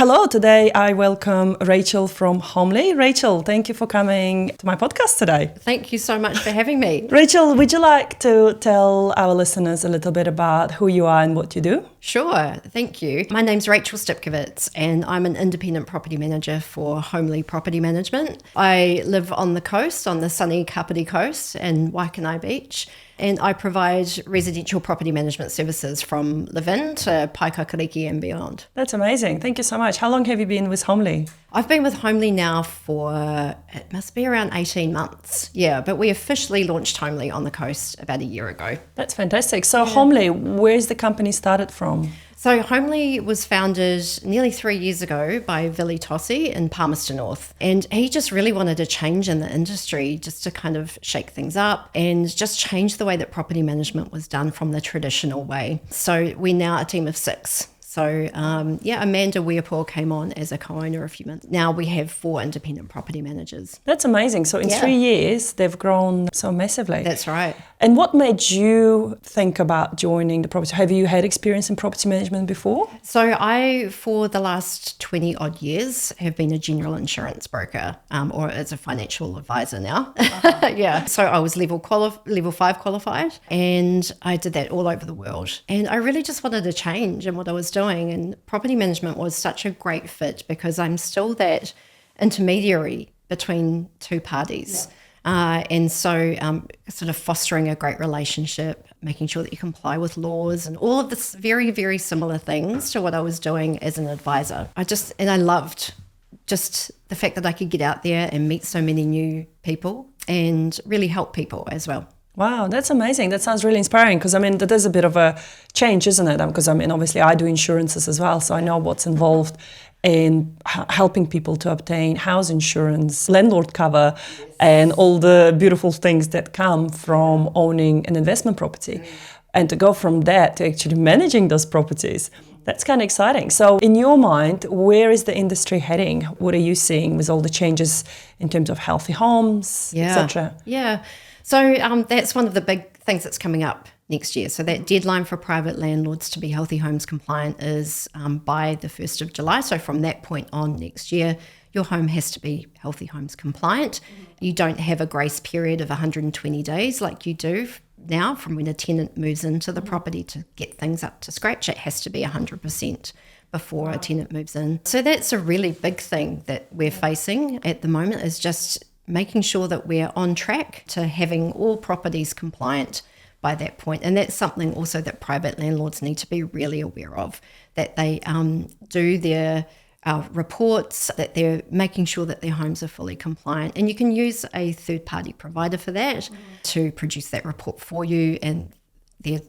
Hello, today I welcome Rachael from Homely. Rachael, thank you for coming to my podcast today. Thank you so much for having me. Rachael, would you like to tell our listeners a little bit about who you are and what you do? Sure, thank you. My name's Rachael Stipkovits and I'm an independent property manager for Homely Property Management. I live on the coast, on the sunny Kapiti coast in Waikanae Beach, and I provide residential property management services from live-in to paikakariki and beyond. That's amazing. Thank you so much. How long have you been with Homely? I've been with Homely now for, it must be around 18 months. Yeah, but we officially launched Homely on the coast about a year ago. That's fantastic. So Homely, where's the company started from? So Homely was founded nearly 3 years ago by Vili Tosi in Palmerston North. And he just really wanted a change in the industry just to kind of shake things up and just change the way that property management was done from the traditional way. So we're now a team of 6. So, Amanda Weirpaw came on as a co-owner a few months. Now we have 4 independent property managers. That's amazing. So in 3 years, they've grown so massively. That's right. And what made you think about joining the property? Have you had experience in property management before? So I, for the last 20 odd years, have been a general insurance broker or as a financial advisor now. Yeah. So I was level 5 qualified and I did that all over the world. And I really just wanted to change in what I was doing. And property management was such a great fit because I'm still that intermediary between two parties. And so sort of fostering a great relationship, making sure that you comply with laws and all of this very, very similar things to what I was doing as an advisor. I loved just the fact that I could get out there and meet so many new people and really help people as well. Wow, that's amazing. That sounds really inspiring because, that is a bit of a change, isn't it? Because, obviously I do insurances as well, so I know what's involved in helping people to obtain house insurance, landlord cover, and all the beautiful things that come from owning an investment property. And to go from that to actually managing those properties, that's kind of exciting. So in your mind, where is the industry heading? What are you seeing with all the changes in terms of healthy homes, etc.? Yeah. So that's one of the big things that's coming up next year. So that deadline for private landlords to be healthy homes compliant is by the 1st of July. So from that point on next year, your home has to be healthy homes compliant. You don't have a grace period of 120 days like you do now from when a tenant moves into the property to get things up to scratch. It has to be 100% before a tenant moves in. So that's a really big thing that we're facing at the moment, is just making sure that we're on track to having all properties compliant by that point. And that's something also that private landlords need to be really aware of, that they do their reports, that they're making sure that their homes are fully compliant. And you can use a third-party provider for that to produce that report for you. And they're,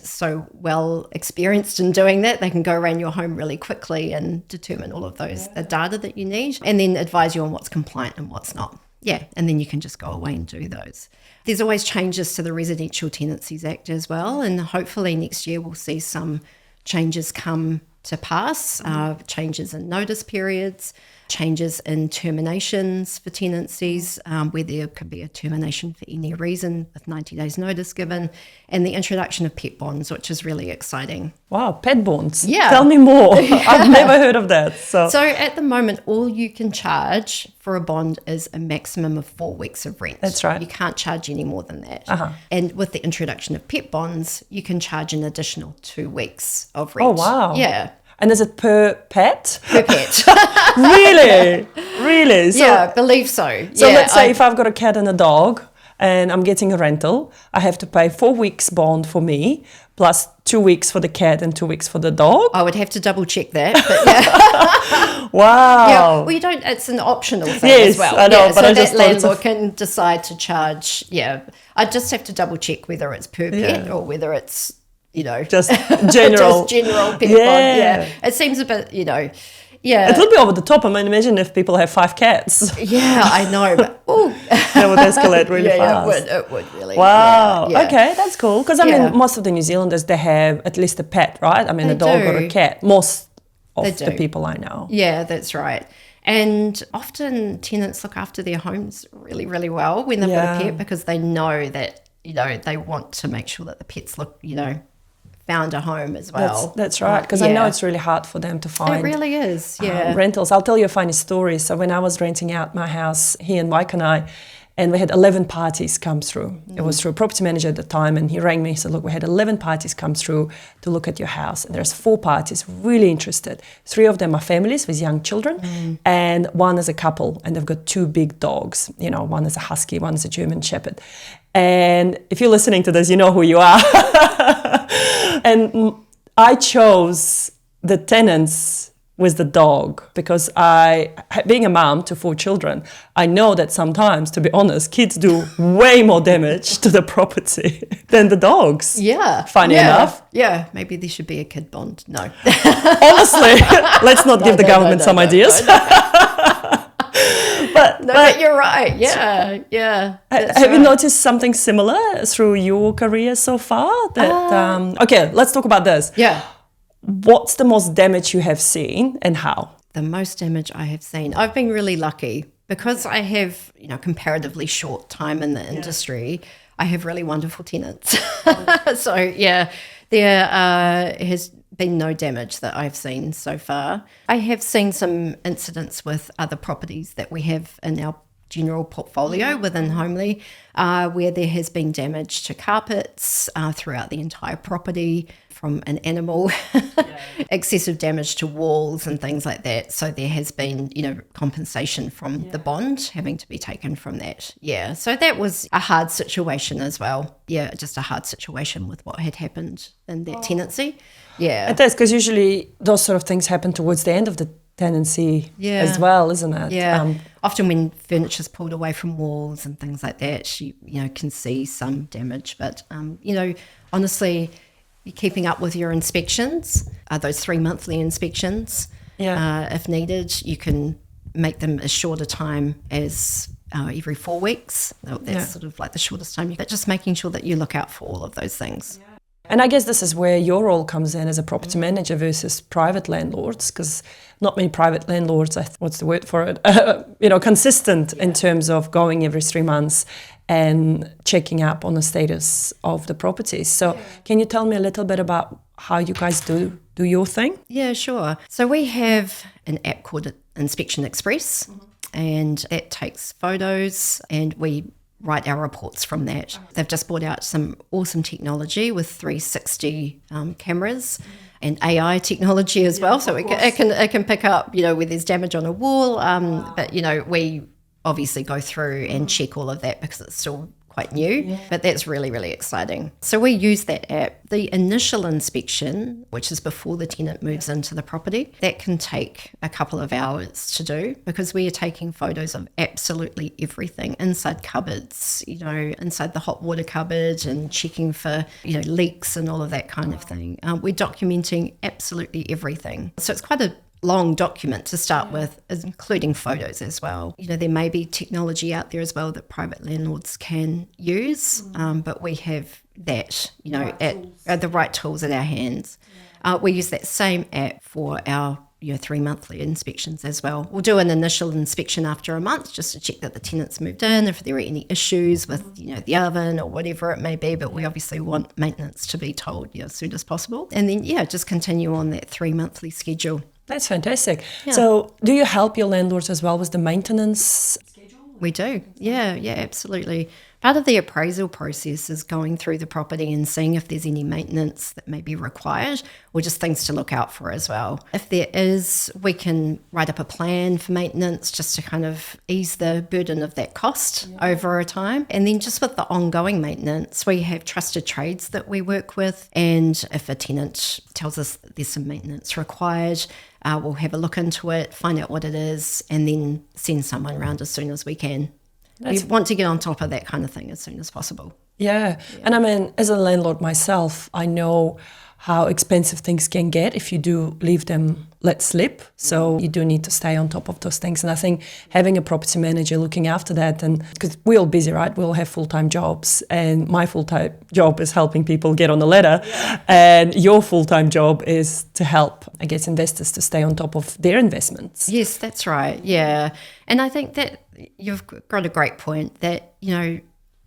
so well experienced in doing that, they can go around your home really quickly and determine all of those the data that you need, and then advise you on what's compliant and what's not. Yeah, and then you can just go away and do those. There's always changes to the Residential Tenancies Act as well, and hopefully next year we'll see some changes come to pass, changes in notice periods, changes in terminations for tenancies, where there could be a termination for any reason with 90 days notice given, and the introduction of pet bonds, which is really exciting. Wow, pet bonds. Yeah. Tell me more. I've never heard of that. So at the moment, all you can charge for a bond is a maximum of 4 weeks of rent. That's right. You can't charge any more than that. And with the introduction of pet bonds, you can charge an additional 2 weeks of rent. Oh, wow. Yeah. And is it per pet? Per pet. Really? Really? So, yeah, believe so. So let's say if I've got a cat and a dog and I'm getting a rental, I have to pay 4 weeks bond for me, plus 2 weeks for the cat and 2 weeks for the dog. I would have to double check that. But yeah. Wow. Yeah, well, you don't, it's an optional thing as well. I know, yeah, but so I just that landlord can decide to charge, I just have to double check whether it's per pet or whether it's, just general. Just general pet bond. Yeah. It seems a bit, Yeah. It would be over the top. Imagine if people have 5 cats. Yeah, I know. But that would escalate really fast. It would really. Wow. Yeah. Okay, that's cool. Because most of the New Zealanders, they have at least a pet, right? A dog or a cat. Most of the people I know. Yeah, that's right. And often tenants look after their homes really, really well when they've got a pet, because they know that, they want to make sure that the pets look, found a home as well. That's right, because I know it's really hard for them to find. It really is, yeah. Rentals. I'll tell you a funny story. So when I was renting out my house, he and Mike and I, and we had 11 parties come through. It was through a property manager at the time, and he rang me and said, look, we had 11 parties come through to look at your house. And there's 4 parties really interested. 3 of them are families with young children, and 1 is a couple, and they've got 2 big dogs. You know, 1 is a husky, 1 is a German shepherd. And if you're listening to this, you know who you are. And I chose the tenants with the dog because being a mom to 4 children, I know that sometimes, to be honest, kids do way more damage to the property than the dogs. Yeah. Funny enough. Yeah. Maybe there should be a kid bond. No. Honestly, let's not give the government some ideas. But you're right. Yeah. Yeah. Have you noticed something similar through your career so far? Okay, let's talk about this. Yeah. What's the most damage you have seen and how? The most damage I have seen. I've been really lucky because I have, comparatively short time in the industry. I have really wonderful tenants. So yeah, there has been no damage that I've seen so far. I have seen some incidents with other properties that we have in our general portfolio within Homely, where there has been damage to carpets throughout the entire property from an animal, excessive damage to walls and things like that. So there has been, compensation from the bond having to be taken from that. Yeah, so that was a hard situation as well. Yeah, just a hard situation with what had happened in that tenancy. Yeah. It is, because usually those sort of things happen towards the end of the tenancy as well, isn't it? Yeah. Often when furniture's pulled away from walls and things like that, you can see some damage. But, honestly, you're keeping up with your inspections, those 3 monthly inspections. Yeah. If needed, you can make them as short a time as every 4 weeks. That's sort of like the shortest time. But just making sure that you look out for all of those things. Yeah. And I guess this is where your role comes in as a property manager versus private landlords, because not many private landlords, what's the word for it, consistent in terms of going every 3 months and checking up on the status of the properties. So can you tell me a little bit about how you guys do your thing? Yeah, sure. So we have an app called Inspection Express, and that takes photos, and we write our reports from that. They've just brought out some awesome technology with 360 cameras and AI technology as well. So it can pick up, where there's damage on a wall. But, we obviously go through and check all of that because it's still quite new, but that's really, really exciting. So we use that app. The initial inspection, which is before the tenant moves into the property, that can take a couple of hours to do because we are taking photos of absolutely everything inside cupboards, inside the hot water cupboard, and checking for, leaks and all of that kind of thing. We're documenting absolutely everything. So it's quite a long document to start with, including photos as well. There may be technology out there as well that private landlords can use, but we have that, at the right tools at our hands. We use that same app for our 3 monthly inspections as well. We'll do an initial inspection after a month just to check that the tenant's moved in, if there are any issues with, the oven or whatever it may be, but we obviously want maintenance to be told, as soon as possible. And then, just continue on that 3 monthly schedule. That's fantastic. Yeah. So do you help your landlords as well with the maintenance schedule? We do. Yeah, absolutely. Part of the appraisal process is going through the property and seeing if there's any maintenance that may be required or just things to look out for as well. If there is, we can write up a plan for maintenance just to kind of ease the burden of that cost over a time. And then just with the ongoing maintenance, we have trusted trades that we work with. And if a tenant tells us there's some maintenance required, we'll have a look into it, find out what it is, and then send someone around as soon as we can. We want to get on top of that kind of thing as soon as possible. Yeah. And I mean, as a landlord myself, I know how expensive things can get if you do leave them let slip. So you do need to stay on top of those things. And I think having a property manager looking after that, and because we're all busy, right? We all have full-time jobs, and my full-time job is helping people get on the ladder. And your full-time job is to help, I guess, investors to stay on top of their investments. Yes, that's right. Yeah. And I think that you've got a great point that,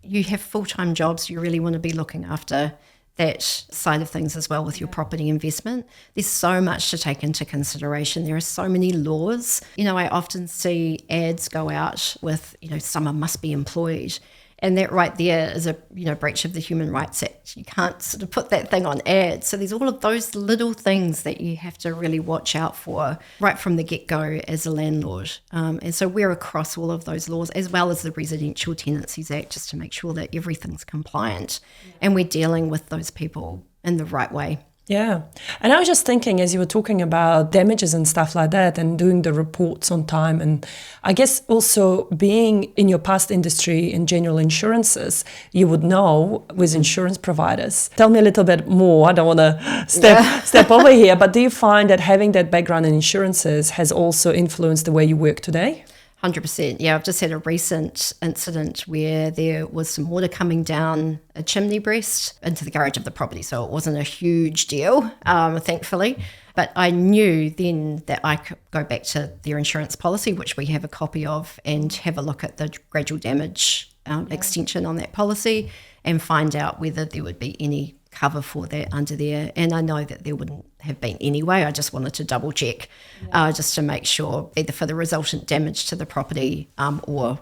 you have full-time jobs. You really want to be looking after that side of things as well with your property investment. There's so much to take into consideration. There are so many laws. I often see ads go out with, someone must be employed. And that right there is a breach of the Human Rights Act. You can't sort of put that thing on ads. So there's all of those little things that you have to really watch out for right from the get-go as a landlord. And so we're across all of those laws, as well as the Residential Tenancies Act, just to make sure that everything's compliant and we're dealing with those people in the right way. Yeah. And I was just thinking, as you were talking about damages and stuff like that and doing the reports on time, and I guess also being in your past industry in general insurances, you would know with insurance providers. Tell me a little bit more. I don't want to step over here, but do you find that having that background in insurances has also influenced the way you work today? 100%. Yeah, I've just had a recent incident where there was some water coming down a chimney breast into the garage of the property. So it wasn't a huge deal, thankfully. But I knew then that I could go back to their insurance policy, which we have a copy of, and have a look at the gradual damage extension on that policy and find out whether there would be any cover for that under there. And I know that there wouldn't have been anyway. I just wanted to double check just to make sure either for the resultant damage to the property or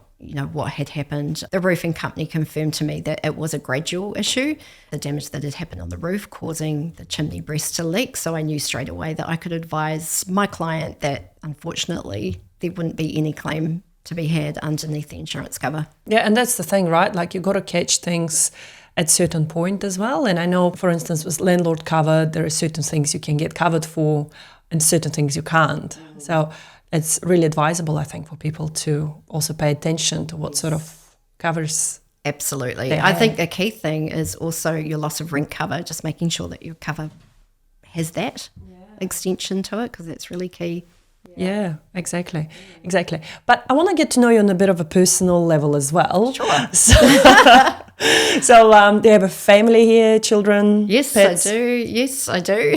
what had happened. The roofing company confirmed to me that it was a gradual issue, the damage that had happened on the roof causing the chimney breast to leak. So I knew straight away that I could advise my client that unfortunately there wouldn't be any claim to be had underneath the insurance cover. Yeah, and that's the thing, right? Like you got to catch things at certain point as well. And I know, for instance, with landlord cover, there are certain things you can get covered for and certain things you can't. So it's really advisable, I think, for people to also pay attention to what sort of covers. Absolutely. I think a key thing is also your loss of rent cover, just making sure that your cover has that extension to it, because that's really key. Yeah, exactly. But I want to get to know you on a bit of a personal level as well. Sure. So do you have a family here, children, Yes, pets? I do. Yes, I do.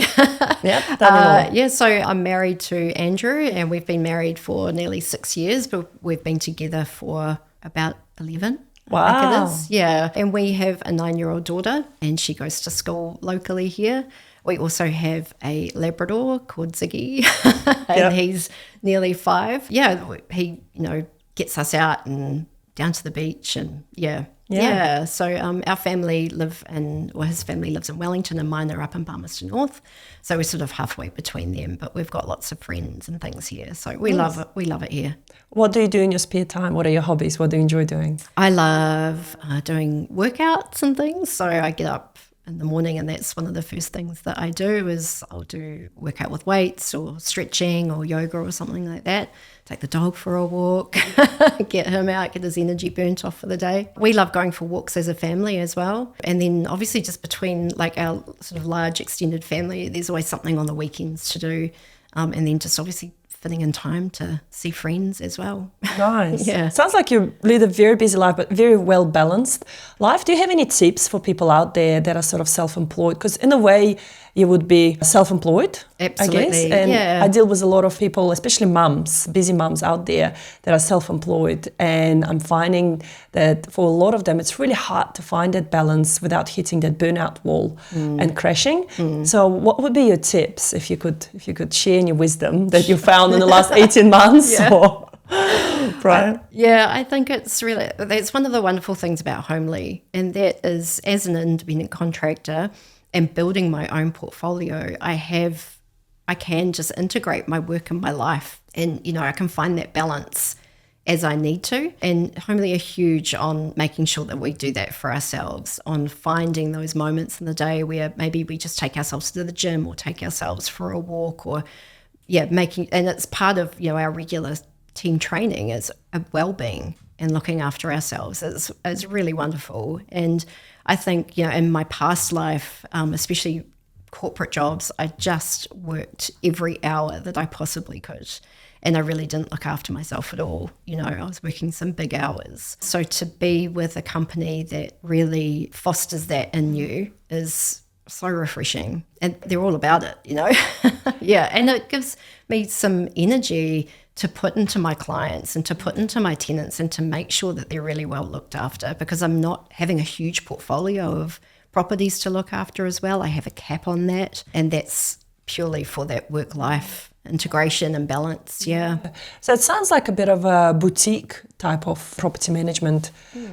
Yeah, so I'm married to Andrew, and we've been married for nearly 6 years, but we've been together for about 11. Wow. I think it is. Yeah. And we have a 9-year-old daughter, and she goes to school locally here. We also have a Labrador called Ziggy, and he's nearly 5. Yeah, he, gets us out and down to the beach, and So our family his family lives in Wellington, and mine are up in Palmerston North. So we're sort of halfway between them, but we've got lots of friends and things here. So we love it. We love it here. What do you do in your spare time? What are your hobbies? What do you enjoy doing? I love doing workouts and things. So I get up in the morning, and that's one of the first things that I do is I'll do workout with weights or stretching or yoga or something like that. Take the dog for a walk, get him out, get his energy burnt off for the day. We love going for walks as a family as well. And then obviously just between like our sort of large extended family, there's always something on the weekends to do. And then just obviously fitting in time to see friends as well. Nice. Yeah. Sounds like you lead a very busy life, but very well balanced life. Do you have any tips for people out there that are sort of self-employed? Because in a way, you would be self-employed, Absolutely. I guess. And I deal with a lot of people, especially mums, busy mums out there that are self-employed. And I'm finding that for a lot of them, it's really hard to find that balance without hitting that burnout wall and crashing. So what would be your tips if you could share your wisdom that you found in the last 18 months or prior? I think that's one of the wonderful things about Homely, and that is as an independent contractor and building my own portfolio, I can just integrate my work and my life, and I can find that balance as I need to. And Homely are huge on making sure that we do that for ourselves, on finding those moments in the day where maybe we just take ourselves to the gym or take ourselves for a walk, or and it's part of our regular team training is a well-being and looking after ourselves is really wonderful. And I think, in my past life, especially corporate jobs, I just worked every hour that I possibly could. And I really didn't look after myself at all. I was working some big hours. So to be with a company that really fosters that in you is so refreshing. And they're all about it, Yeah, and it gives me some energy to put into my clients and to put into my tenants and to make sure that they're really well looked after, because I'm not having a huge portfolio of properties to look after as well. I have a cap on that, and that's purely for that work-life integration and balance. Yeah. So it sounds like a bit of a boutique type of property management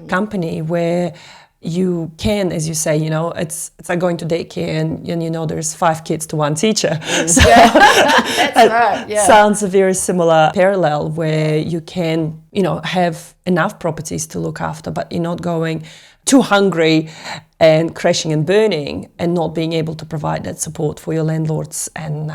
company where you can, as you say, it's like going to daycare and there's 5 kids to 1 teacher. So that's right. Yeah. Sounds a very similar parallel where you can, have enough properties to look after, but you're not going too hungry and crashing and burning and not being able to provide that support for your landlords and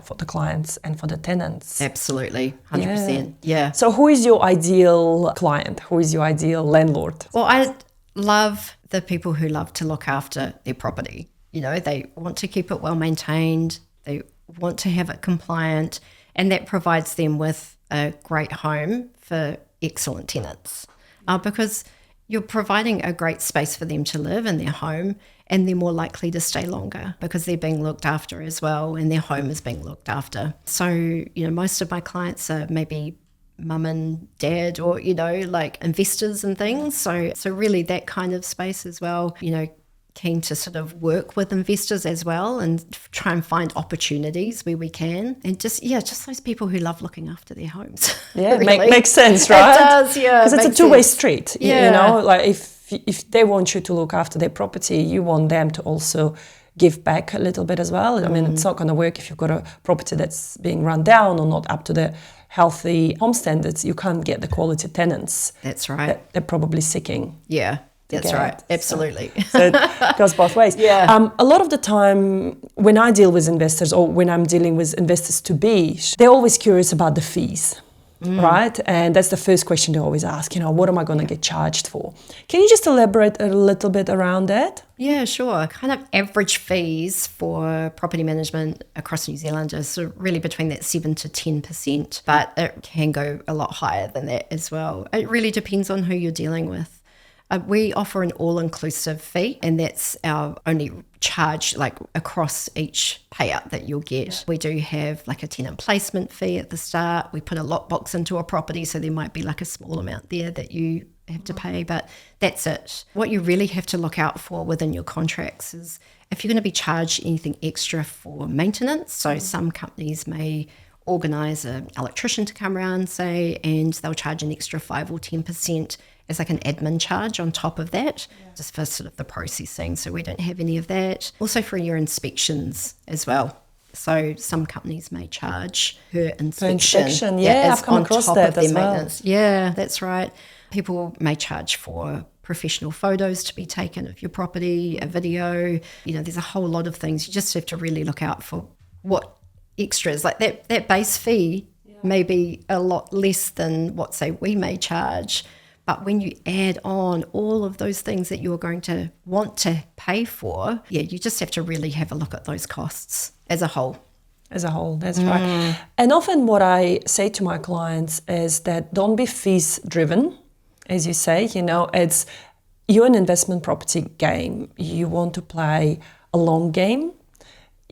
for the clients and for the tenants. Absolutely, 100%. Yeah. So who is your ideal client? Who is your ideal landlord? Well, I love the people who love to look after their property. They want to keep it well maintained. They want to have it compliant, and that provides them with a great home for excellent tenants. Because you're providing a great space for them to live in their home, and they're more likely to stay longer because they're being looked after as well, and their home is being looked after. So, most of my clients are maybe mum and dad or, like investors and things. So really that kind of space as well, keen to sort of work with investors as well and try and find opportunities where we can. And just those people who love looking after their homes. Yeah, really. Makes sense, right? It does, yeah. Because it's a two-way street, Yeah. like if they want you to look after their property, you want them to also give back a little bit as well. I mean, it's not going to work if you've got a property that's being run down or not up to the healthy home standards. You can't get the quality tenants. That's right. That they're probably seeking. Yeah, that's right. Absolutely. So it goes both ways. Yeah. A lot of the time when I deal with investors or when I'm dealing with investors to be, they're always curious about the fees. Right? And that's the first question they always ask, what am I going to get charged for? Can you just elaborate a little bit around that? Yeah, sure. Kind of average fees for property management across New Zealand is sort of really between that 7 to 10%, but it can go a lot higher than that as well. It really depends on who you're dealing with. We offer an all-inclusive fee, and that's our only charge across each payout that you'll get. We do have a tenant placement fee at the start. We put a lockbox into a property, so there might be a small amount there that you have to pay, but that's it. What you really have to look out for within your contracts is if you're going to be charged anything extra for maintenance. So some companies may organise an electrician to come around, say, and they'll charge an extra 5 or 10% as an admin charge on top of that, just for sort of the processing. So we don't have any of that. Also for your inspections as well. So some companies may charge per inspection. I've come across that as well. Maintenance. Yeah, that's right. People may charge for professional photos to be taken of your property, a video. There's a whole lot of things. You just have to really look out for what extras. That base fee may be a lot less than what, say, we may charge. But when you add on all of those things that you're going to want to pay for, you just have to really have a look at those costs as a whole. As a whole, that's right. And often what I say to my clients is that don't be fees driven, as you say. You're an investment property game. You want to play a long game.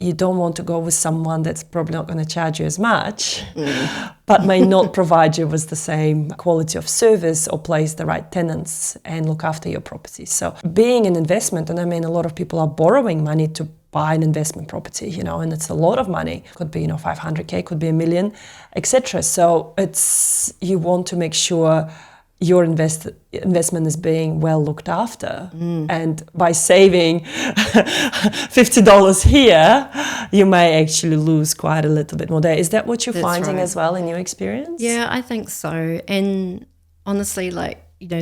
You don't want to go with someone that's probably not going to charge you as much, but may not provide you with the same quality of service or place the right tenants and look after your property. So being an investment, and a lot of people are borrowing money to buy an investment property, and it's a lot of money. Could be, 500K, could be $1 million, etc. So you want to make sure your investment is being well looked after. And by saving $50 here, you may actually lose quite a little bit more there. Is that what you're finding as well in your experience? Yeah, I think so. And honestly,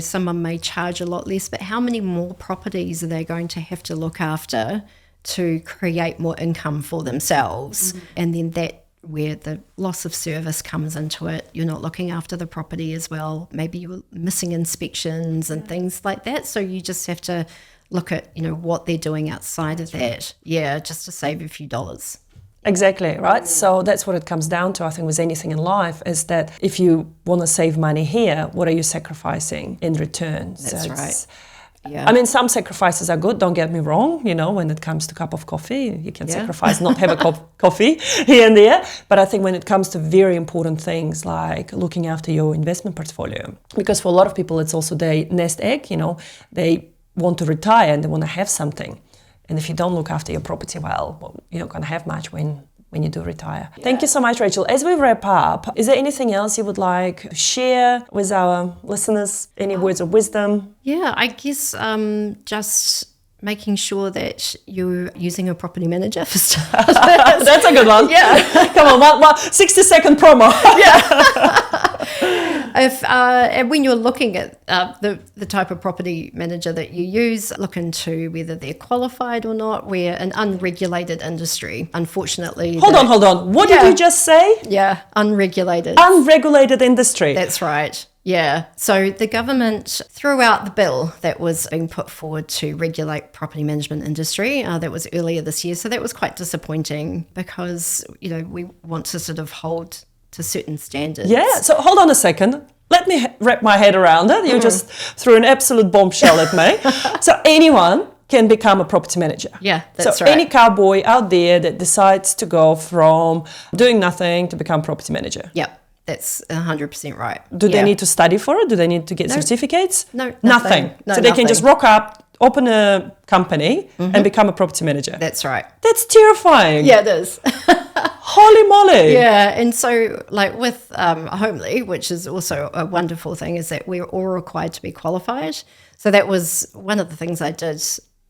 someone may charge a lot less, but how many more properties are they going to have to look after to create more income for themselves? And then that where the loss of service comes into it. You're not looking after the property as well. Maybe you're missing inspections and things like that. So you just have to look at, what they're doing outside of that. Yeah, just to save a few dollars. Exactly, right? So that's what it comes down to, I think, with anything in life, is that if you want to save money here, what are you sacrificing in return? That's right. Yeah. Some sacrifices are good, don't get me wrong. When it comes to a cup of coffee, you can sacrifice not have a cup of coffee here and there. But I think when it comes to very important things like looking after your investment portfolio, because for a lot of people, it's also their nest egg, they want to retire and they want to have something. And if you don't look after your property well, you're not going to have much when you do retire. Yeah. Thank you so much, Rachael. As we wrap up, is there anything else you would like to share with our listeners? Any words of wisdom? Yeah, I guess just making sure that you're using a property manager for starters. That's a good one. Yeah. Come on, 60-second promo. And when you're looking at the type of property manager that you use, look into whether they're qualified or not. We're an unregulated industry, unfortunately. Hold on. What did you just say? Yeah, unregulated. Unregulated industry. That's right. Yeah. So the government threw out the bill that was being put forward to regulate property management industry. That was earlier this year. So that was quite disappointing because, we want to sort of hold to certain standards. Yeah. So hold on a second. Let me wrap my head around it. You just threw an absolute bombshell at me. So anyone can become a property manager. Yeah, that's so right. Any cowboy out there that decides to go from doing nothing to become property manager. Yep. That's 100% right. Do they need to study for it? Do they need to get certificates? No, nothing. No, so they can just rock up, open a company and become a property manager. That's right. That's terrifying. Yeah, it is. Holy moly. Yeah, and so like with Homely, which is also a wonderful thing, is that we're all required to be qualified. So that was one of the things I did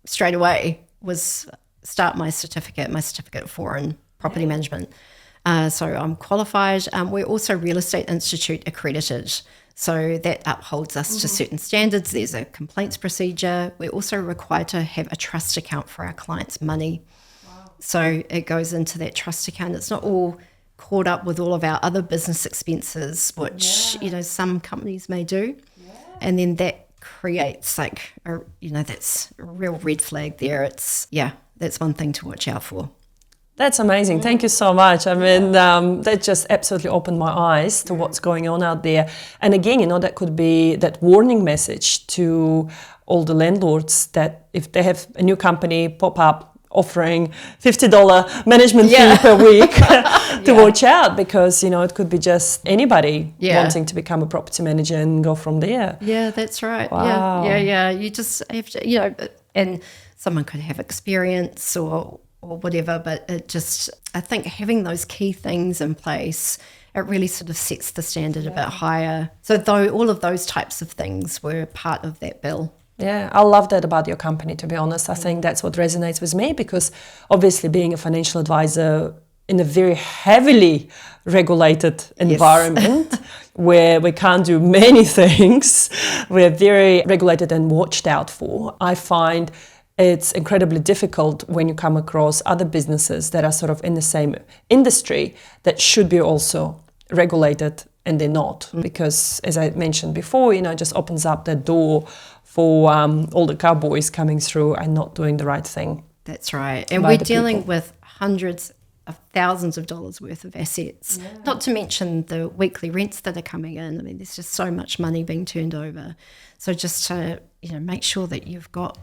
straight away was start my certificate for in property management. So I'm qualified. We're also Real Estate Institute accredited. So that upholds us to certain standards. There's a complaints procedure. We're also required to have a trust account for our clients' money. Wow. So it goes into that trust account. It's not all caught up with all of our other business expenses, which, some companies may do. Yeah. And then that creates that's a real red flag there. That's one thing to watch out for. That's amazing. Thank you so much. I mean, that just absolutely opened my eyes to what's going on out there. And again, that could be that warning message to all the landlords that if they have a new company pop up offering $50 management fee per week to watch out, because, it could be just anybody wanting to become a property manager and go from there. Yeah, that's right. Wow. Yeah. You just have to, and someone could have experience or whatever, but I think having those key things in place, it really sort of sets the standard a bit higher. So all of those types of things were part of that bill. Yeah, I love that about your company, to be honest. I think that's what resonates with me, because obviously being a financial advisor in a very heavily regulated environment where we can't do many things, we're very regulated and watched out for. I find it's incredibly difficult when you come across other businesses that are sort of in the same industry that should be also regulated and they're not. Because as I mentioned before, it just opens up the door for all the cowboys coming through and not doing the right thing. That's right. And we're dealing with hundreds of thousands of dollars worth of assets, not to mention the weekly rents that are coming in. I mean, there's just so much money being turned over. So just to, make sure that you've got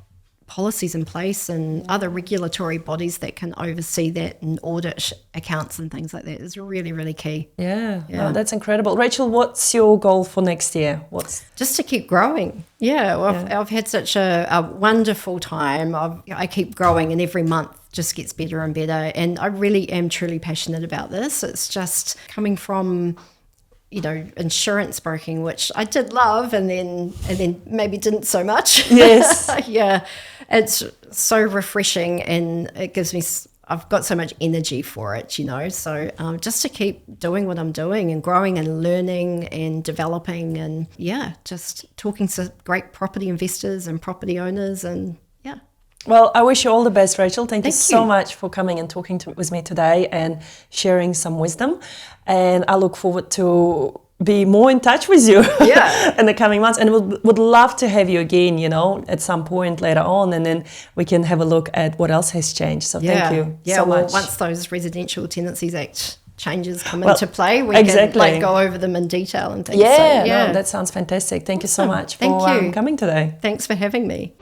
policies in place and other regulatory bodies that can oversee that and audit accounts and things like that is really, really key. Yeah. No, that's incredible. Rachael, what's your goal for next year? Just to keep growing. I've had such a wonderful time. I keep growing, and every month just gets better and better. And I really am truly passionate about this. It's just coming from insurance broking, which I did love, and then maybe didn't so much. Yes. Yeah. It's so refreshing, and it gives me, I've got so much energy for it, so just to keep doing what I'm doing and growing and learning and developing, and just talking to great property investors and property owners, and Well, I wish you all the best, Rachael. Thank you so much for coming and talking with me today and sharing some wisdom. And I look forward to be more in touch with you in the coming months. And would love to have you again, at some point later on. And then we can have a look at what else has changed. So thank you so much. Once those Residential Tenancies Act changes come into play, we can go over them in detail and things. No, that sounds fantastic. Thank you so much for coming today. Thanks for having me.